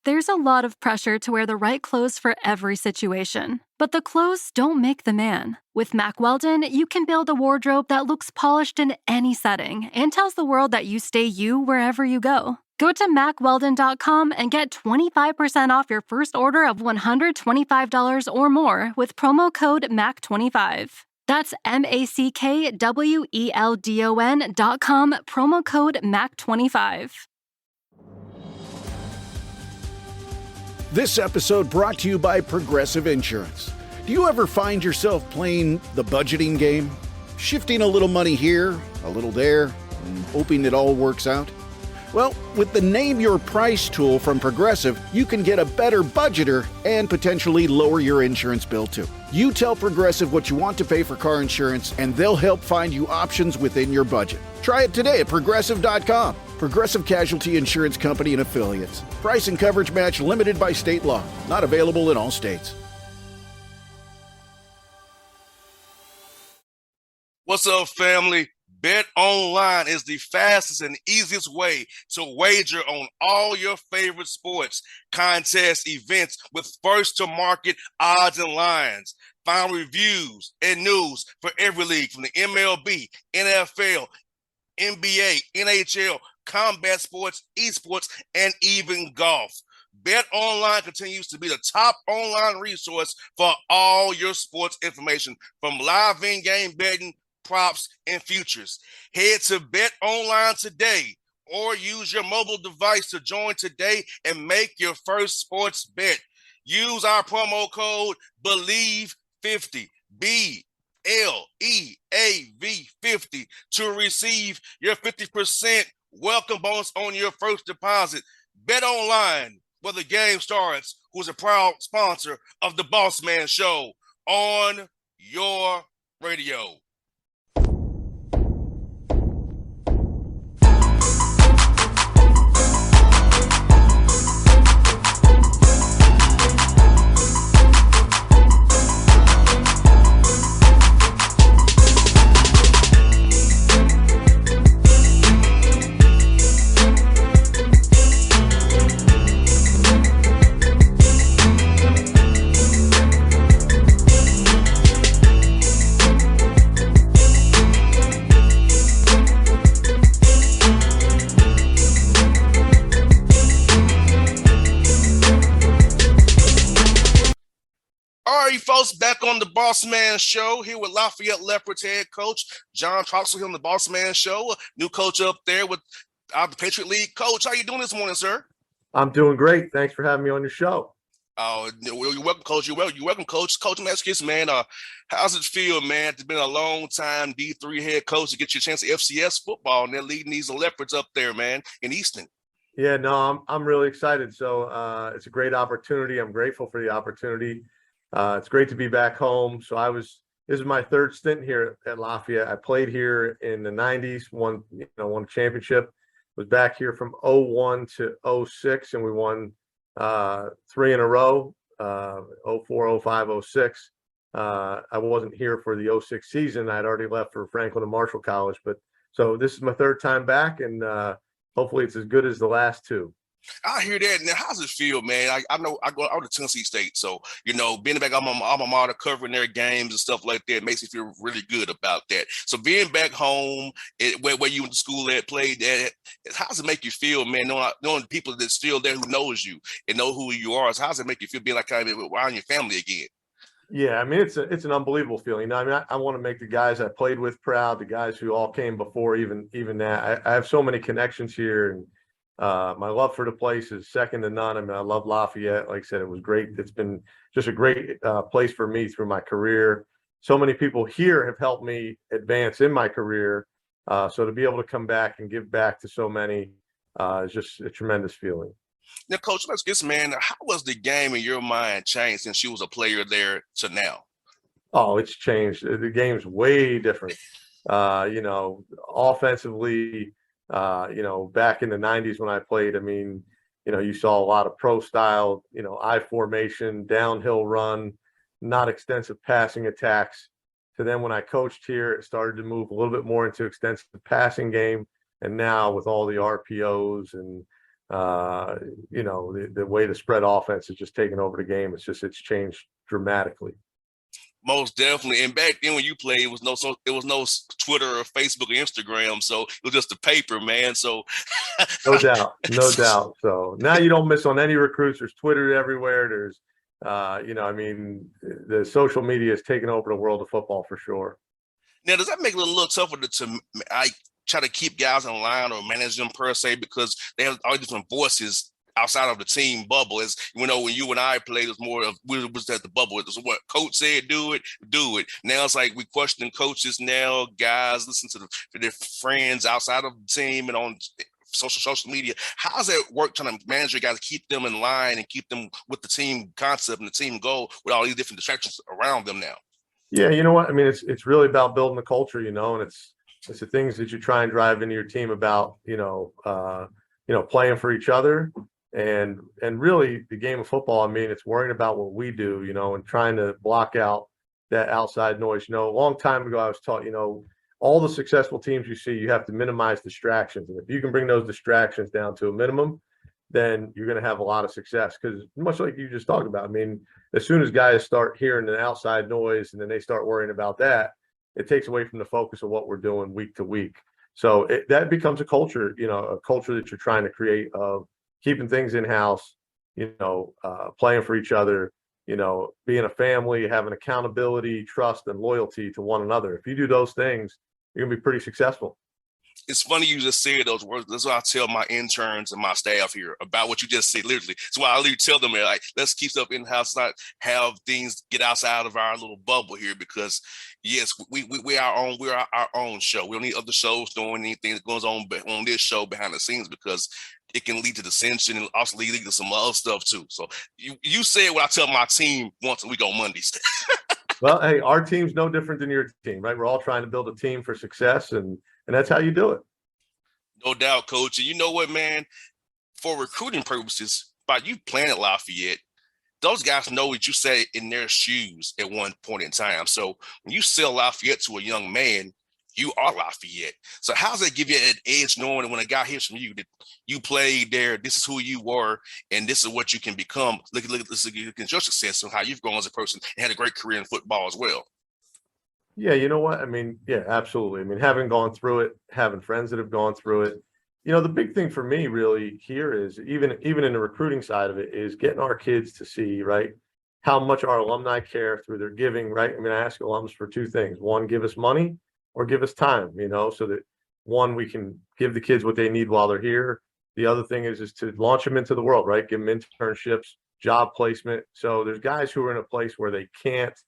There's a lot of pressure to wear the right clothes for every situation, but the clothes don't make the man. With Mack Weldon, you can build a wardrobe that looks polished in any setting and tells the world that you stay you wherever you go. Go to MackWeldon.com and get 25% off your first order of $125 or more with promo code MACK25. That's MackWeldon.com, promo code MACK25. This episode brought to you by Progressive Insurance. Do you ever find yourself playing the budgeting game? Shifting a little money here, a little there, and hoping it all works out? Well, with the Name Your Price tool from Progressive, you can get a better budgeter and potentially lower your insurance bill too. You tell Progressive what you want to pay for car insurance, and they'll help find you options within your budget. Try it today at Progressive.com. Progressive Casualty Insurance Company and Affiliates. Price and coverage match limited by state law. Not available in all states. What's up, family? Bet Online is the fastest and easiest way to wager on all your favorite sports, contests, events with first-to-market odds and lines. Find reviews and news for every league from the MLB, NFL, NBA, NHL, combat sports, esports, and even golf. Bet Online continues to be the top online resource for all your sports information, from live in-game betting, props, and futures. Head to Bet Online today or use your mobile device to join today and make your first sports bet. Use our promo code BELIEVE50, BLEAV50, to receive your 50% welcome bonus on your first deposit. Bet Online, where the game starts, who's a proud sponsor of the Bossman Show on your radio. All right, folks, back on the Bossman Show here with Lafayette Leopards head coach John Troxell here on the Bossman Show. New coach up there with the Patriot League. Coach, how you doing this morning, sir? I'm doing great. Thanks for having me on your show. Oh, you're welcome, Coach. You're welcome, Coach. Coach, I'm asking you, man, how's it feel, man? It's been a long time D3 head coach to get you a chance at FCS football, and they're leading these Leopards up there, man, in Easton. Yeah, no, I'm really excited. So it's a great opportunity. I'm grateful for the opportunity. It's great to be back home. So this is my third stint here at Lafayette. I played here in the 90s, won a championship, was back here from 01 to 06, and we won 3 in a row, 04, 05, 06. I wasn't here for the 06 season. I'd already left for Franklin and Marshall College, so this is my third time back, and hopefully it's as good as the last two. I hear that. Now, how's it feel, man? I know I go out to Tennessee State, so being back on my alma mater, covering their games and stuff like that makes me feel really good about that. So being back home, where you went to school at, played at, how does it make you feel, man? Knowing people that's still there who knows you and know who you are. So how does it make you feel being like kind of around your family again? Yeah, I mean it's an unbelievable feeling. I want to make the guys I played with proud, the guys who all came before even that. I have so many connections here, and my love for the place is second to none. I mean, I love Lafayette. Like I said, it was great. It's been just a great place for me through my career. So many people here have helped me advance in my career. So to be able to come back and give back to so many is just a tremendous feeling. Now, Coach, let's get man. How was the game in your mind changed since you was a player there to now? Oh, it's changed. The game's way different. Offensively, back in the 90s when I played, I mean, you saw a lot of pro style, I formation, downhill run, not extensive passing attacks. So then when I coached here, it started to move a little bit more into extensive passing game. And now with all the RPOs and the way the spread offense has just taken over the game. It's changed dramatically. Most definitely. And back then when you played, it was no Twitter or Facebook or Instagram, so it was just the paper, man. So no doubt, no doubt. So now you don't miss on any recruits. There's Twitter everywhere. There's, the social media has taken over the world of football for sure. Now, does that make it a little tougher to I try to keep guys in line or manage them per se, because they have all different voices outside of the team bubble? As when you and I played, it was more of we was at the bubble. It was what coach said, do it. Now it's like we question coaches now. Guys listen to their friends outside of the team and on social media. How does that work trying to manage your guys, keep them in line and keep them with the team concept and the team goal with all these different distractions around them now? Yeah, you know what? I mean, it's really about building the culture, and it's the things that you try and drive into your team about, playing for each other. And really the game of football, I mean, it's worrying about what we do, and trying to block out that outside noise. A long time ago, I was taught, all the successful teams you see, you have to minimize distractions. And if you can bring those distractions down to a minimum, then you're going to have a lot of success. Because much like you just talked about, I mean, as soon as guys start hearing the outside noise and then they start worrying about that, it takes away from the focus of what we're doing week to week. So that becomes a culture, a culture that you're trying to create of keeping things in-house, playing for each other, being a family, having accountability, trust, and loyalty to one another. If you do those things, you're gonna be pretty successful. It's funny you just said those words. That's what I tell my interns and my staff here about what you just said, literally. That's why I literally tell them, like, let's keep stuff in-house, not have things get outside of our little bubble here, because yes, we are our own show. We don't need other shows doing anything that goes on this show behind the scenes, because it can lead to dissension and also lead to some other stuff too. So you said what I tell my team once a week on Mondays. Well, hey, our team's no different than your team, right? We're all trying to build a team for success, and that's how you do it. No doubt, coach. And you know what, man? For recruiting purposes, by you playing at Lafayette, those guys know what you say in their shoes at one point in time. So when you sell Lafayette to a young man, you are Lafayette. So how does that give you an edge, knowing that when a guy hears from you that you played there, this is who you were, and this is what you can become? Look at your success and how you've grown as a person and had a great career in football as well. Yeah, you know what? I mean, yeah, absolutely. I mean, having gone through it, having friends that have gone through it, the big thing for me really here is even in the recruiting side of it is getting our kids to see, right, how much our alumni care through their giving, right? I mean, I ask alums for two things. One, give us money, or give us time, so that one, we can give the kids what they need while they're here. The other thing is to launch them into the world, right? Give them internships, job placement. So there's guys who are in a place where they can't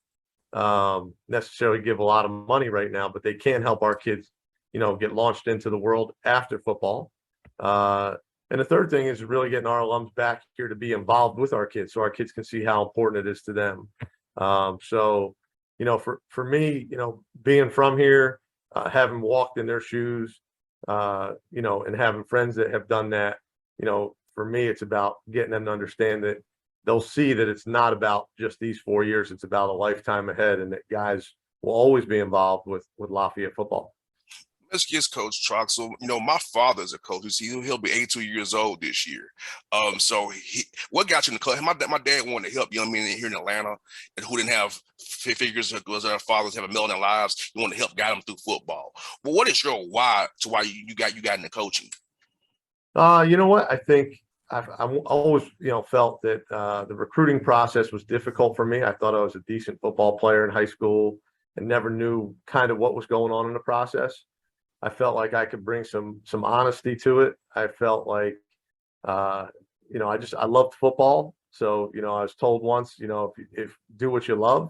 necessarily give a lot of money right now, but they can help our kids, get launched into the world after football. And the third thing is really getting our alums back here to be involved with our kids, so our kids can see how important it is to them. For me, being from here, having walked in their shoes, and having friends that have done that, for me, it's about getting them to understand that they'll see that it's not about just these 4 years. It's about a lifetime ahead, and that guys will always be involved with Lafayette football. Let's get Coach Troxell. My father's a coach. He'll be 82 years old this year. So what got you in the club? My dad wanted to help young men here in Atlanta and who didn't have figures as their fathers have a million in lives. He wanted to help guide them through football. But what is your why to why you got into coaching? You know what? I think I've always, felt that the recruiting process was difficult for me. I thought I was a decent football player in high school and never knew kind of what was going on in the process. I felt like I could bring some honesty to it. I felt like, I loved football. So, I was told once, if do what you love,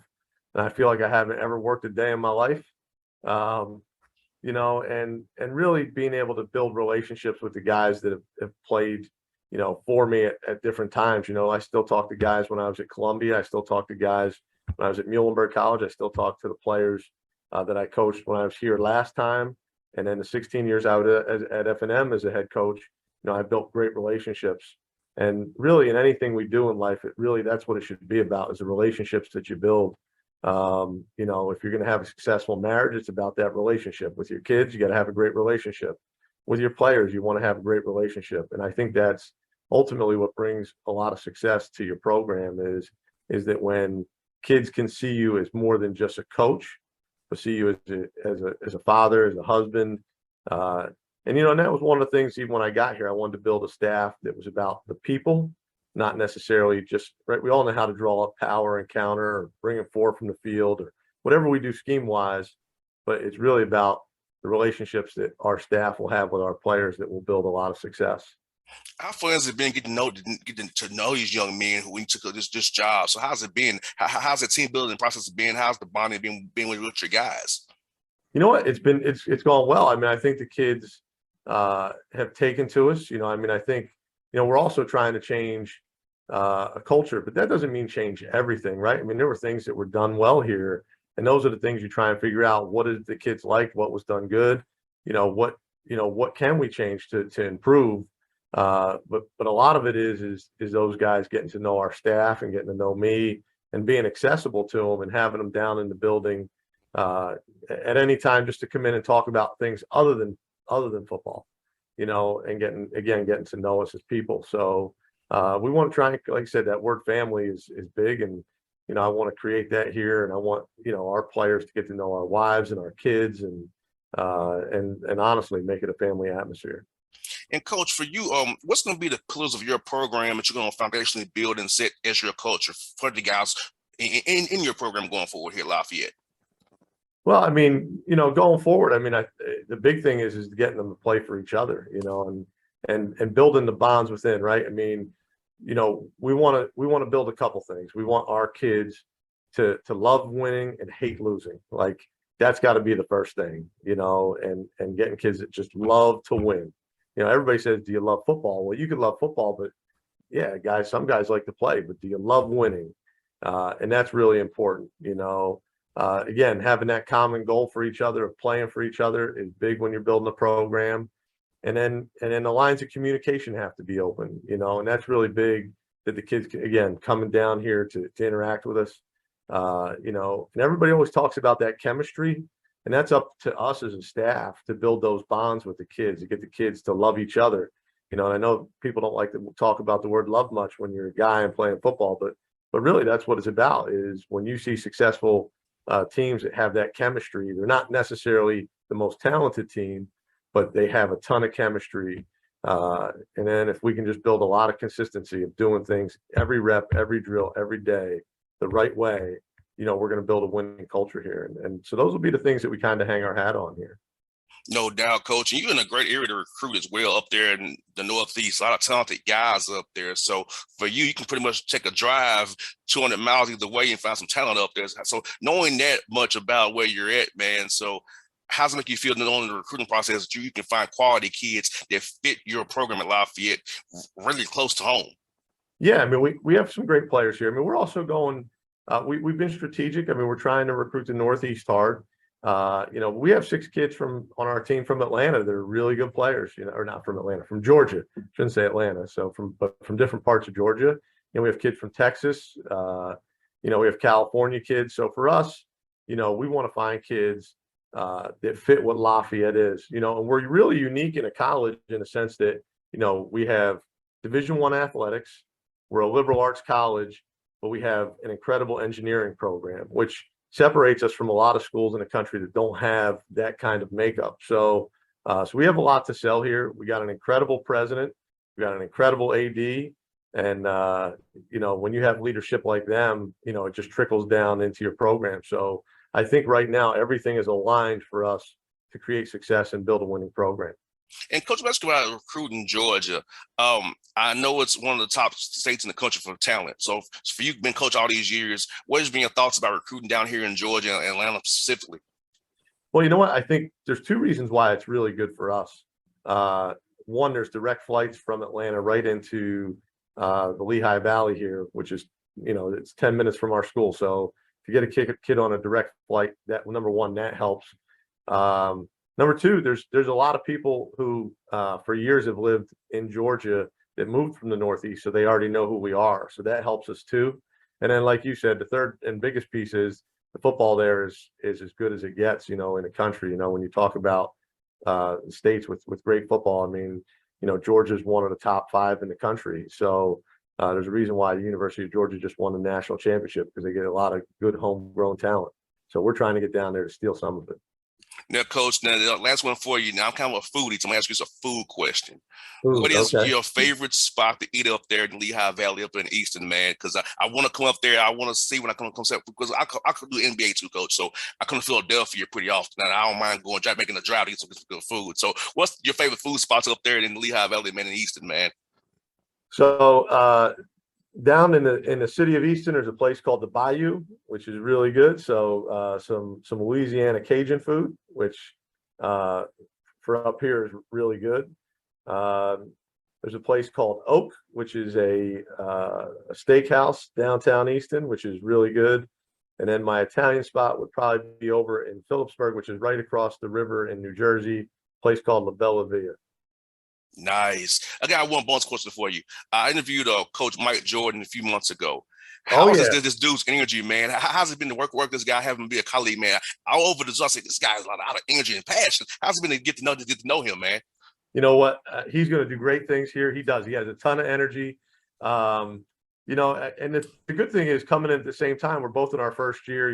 and I feel like I haven't ever worked a day in my life, and really being able to build relationships with the guys that have played, for me at different times. I still talk to guys when I was at Columbia. I still talk to guys when I was at Muhlenberg College. I still talk to the players that I coached when I was here last time. And then the 16 years out at F&M as a head coach, I built great relationships. And really in anything we do in life, that's what it should be about, is the relationships that you build. If you're going to have a successful marriage, it's about that relationship. With your kids, you got to have a great relationship. With your players, you want to have a great relationship. And I think that's ultimately what brings a lot of success to your program is that when kids can see you as more than just a coach, but see you as a father, as a husband. And and that was one of the things, even when I got here, I wanted to build a staff that was about the people, not necessarily just right. We all know how to draw up power and counter or bring it forward from the field or whatever we do scheme wise, but it's really about the relationships that our staff will have with our players that will build a lot of success. How fun has it been getting to know these young men who took this job? So how's it been? How's the team building process been? How's the bonding been with your guys? You know what? It's gone well. I mean, I think the kids have taken to us. I mean, I think we're also trying to change a culture, but that doesn't mean change everything, right? I mean, there were things that were done well here, and those are the things you try and figure out. What did the kids like? What was done good? What can we change to improve? But a lot of it is those guys getting to know our staff and getting to know me and being accessible to them and having them down in the building at any time just to come in and talk about things other than football, and getting to know us as people. So we want to try and, like I said, that word family is big, and I want to create that here, and I want our players to get to know our wives and our kids, and honestly make it a family atmosphere. And coach, for you, what's going to be the pillars of your program that you're going to foundationally build and set as your culture for the guys in your program going forward here at Lafayette? Well, I mean, going forward, I mean, the big thing is getting them to play for each other, and building the bonds within, right? I mean, we want to build a couple things. We want our kids to love winning and hate losing. Like that's got to be the first thing, and getting kids that just love to win. Everybody says, "Do you love football?" Well, you can love football, but yeah, some guys like to play, but do you love winning? And that's really important, Again, having that common goal for each other of playing for each other is big when you're building a program. And then the lines of communication have to be open, and that's really big that the kids again coming down here to interact with us. And everybody always talks about that chemistry, and that's up to us as a staff to build those bonds with the kids, to get the kids to love each other. And I know people don't like to talk about the word love much when you're a guy and playing football, but really that's what it's about, is when you see successful teams that have that chemistry. They're not necessarily the most talented team, but they have a ton of chemistry. And then if we can just build a lot of consistency of doing things every rep, every drill, every day, the right way, we're going to build a winning culture here. And so those will be the things that we kind of hang our hat on here. No doubt, coach. And you're in a great area to recruit as well up there in the Northeast. A lot of talented guys up there. So for you, you can pretty much take a drive 200 miles either way and find some talent up there. So knowing that much about where you're at, man. So how does it make you feel not only in the recruiting process, you can find quality kids that fit your program at Lafayette really close to home? Yeah, I mean, we have some great players here. I mean, we're also going, we've been strategic. I mean, we're trying to recruit the Northeast hard. We have 6 kids on our team from Atlanta. They're really good players, or not from Atlanta, from Georgia. Shouldn't say Atlanta. So from different parts of Georgia. We have kids from Texas. We have California kids. So for us, we want to find kids that fit what Lafayette is, and we're really unique in a college in the sense that, we have Division I athletics. We're a liberal arts college, but we have an incredible engineering program, which separates us from a lot of schools in the country that don't have that kind of makeup. So we have a lot to sell here. We got an incredible president. We got an incredible AD. And, when you have leadership like them, it just trickles down into your program. So I think right now everything is aligned for us to create success and build a winning program. And Coach, let's go out recruiting Georgia. I know it's one of the top states in the country for talent. So for you, been coach all these years, what has been your thoughts about recruiting down here in Georgia and Atlanta specifically? Well, you know what? I think there's 2 reasons why it's really good for us. One, there's direct flights from Atlanta right into the Lehigh Valley here, which is, it's 10 minutes from our school. So to get a kid on a direct flight, that number one, that helps. Number 2, there's a lot of people who for years have lived in Georgia that moved from the Northeast, so they already know who we are. So that helps us too. And then, like you said, the third and biggest piece is the football there is as good as it gets, in the country. When you talk about states with great football, I mean, Georgia's one of the top 5 in the country. So there's a reason why the University of Georgia just won the national championship, because they get a lot of good homegrown talent. So we're trying to get down there to steal some of it. Now, Coach, now the last one for you. Now I'm kind of a foodie, so I'm gonna ask you a food question. Food, What is okay. your favorite spot to eat up there in Lehigh Valley, up in Easton, man? Because I want to come up there. I want to see when I come up, because I could do NBA too, Coach. So I come to Philadelphia pretty often, and I don't mind making a drive to eat some good food. So what's your favorite food spots up there in Lehigh Valley, man, in Easton, man? So down in the city of Easton, there's a place called the Bayou, which is really good. So some Louisiana Cajun food, which for up here is really good. There's a place called Oak, which is a steakhouse downtown Easton, which is really good. And then my Italian spot would probably be over in Phillipsburg, which is right across the river in New Jersey, a place called La Bella Via. Nice. I got one bonus question for you. I interviewed Coach Mike Jordan a few months ago. Oh, How's yeah. this dude's energy, man? How's it been to work this guy, having him be a colleague, man? All over the I say this guy has a lot of energy and passion. How's it been to get to know him, man? You know what? He's going to do great things here. He does. He has a ton of energy. And the good thing is, coming in at the same time, we're both in our first year,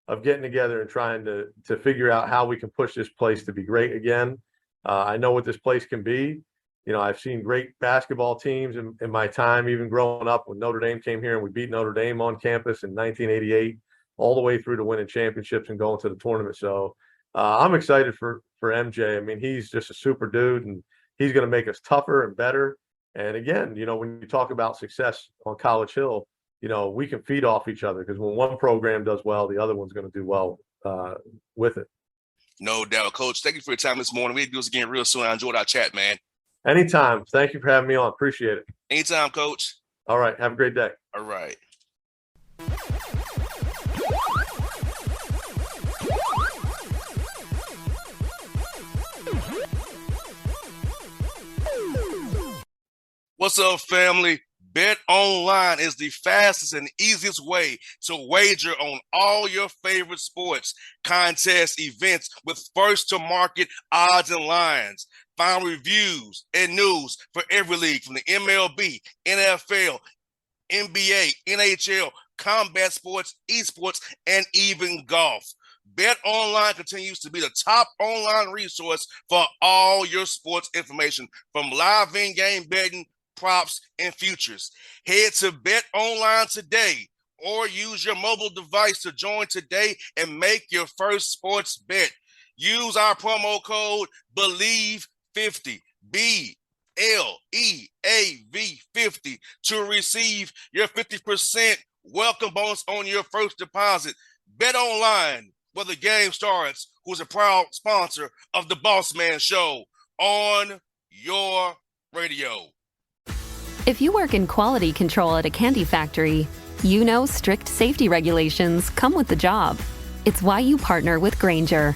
of getting together and trying to figure out how we can push this place to be great again. I know what this place can be. I've seen great basketball teams in my time, even growing up when Notre Dame came here and we beat Notre Dame on campus in 1988, all the way through to winning championships and going to the tournament. So I'm excited for MJ. I mean, he's just a super dude, and he's going to make us tougher and better. And again, when you talk about success on College Hill, we can feed off each other, because when one program does well, the other one's going to do well with it. No doubt, Coach. Thank you for your time this morning. We'll do this again real soon. I enjoyed our chat, man. Anytime. Thank you for having me on. Appreciate it. Anytime, Coach. All right. Have a great day. All right. What's up, family? Bet Online is the fastest and easiest way to wager on all your favorite sports, contests, events with first-to-market odds and lines. Find reviews and news for every league, from the MLB, NFL, NBA, NHL, combat sports, esports, and even golf. Bet Online continues to be the top online resource for all your sports information, from live in-game betting, props, and futures. Head to Bet Online today, or use your mobile device to join today and make your first sports bet. Use our promo code BELIEVE50, BLEAV50, to receive your 50% welcome bonus on your first deposit. Bet Online, where the game starts, who's a proud sponsor of the Bossman Show on your radio. If you work in quality control at a candy factory, you know strict safety regulations come with the job. It's why you partner with Grainger.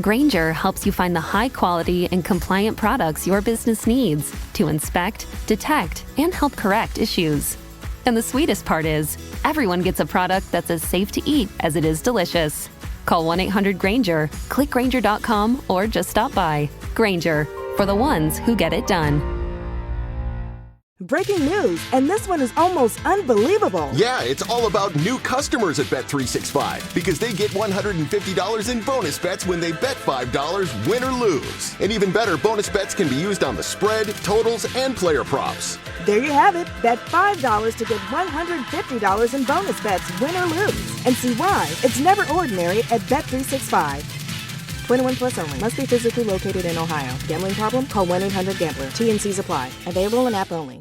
Grainger helps you find the high-quality and compliant products your business needs to inspect, detect, and help correct issues. And the sweetest part is, everyone gets a product that's as safe to eat as it is delicious. Call 1-800-GRAINGER, click Grainger.com, or just stop by. Grainger, for the ones who get it done. Breaking news, and this one is almost unbelievable. Yeah, it's all about new customers at Bet365, because they get $150 in bonus bets when they bet $5, win or lose. And even better, bonus bets can be used on the spread, totals, and player props. There you have it. Bet $5 to get $150 in bonus bets, win or lose. And see why it's never ordinary at Bet365. 21 plus only. Must be physically located in Ohio. Gambling problem? Call 1-800-GAMBLER. T&Cs apply. Available in app only.